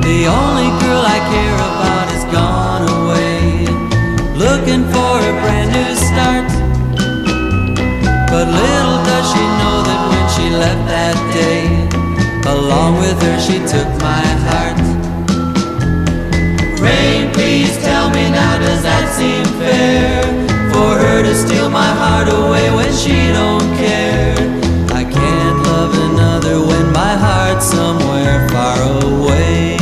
The only girl I care about is gone away, looking for a brand new start. But little does she know that when she left that day, along with her she took my heart. Rain, please tell me now, does that seem fair? For her to steal my heart away when she don't care. I can't love another when my heart's somewhere far away.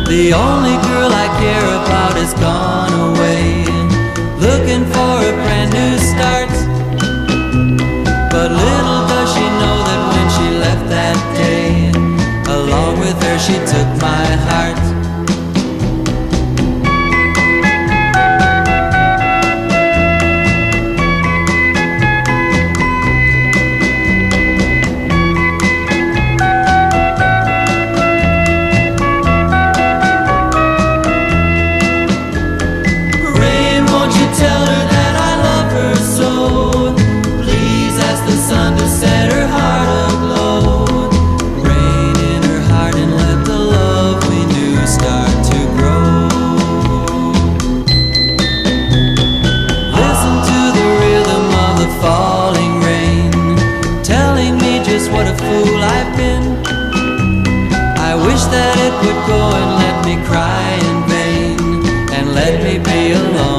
The only girl I care about is gone away, looking for a brand new start. But little does she know that when she left that day, along with her she took my heart. What a fool I've been. I wish that it would go and let me cry in vain, and let me be alone.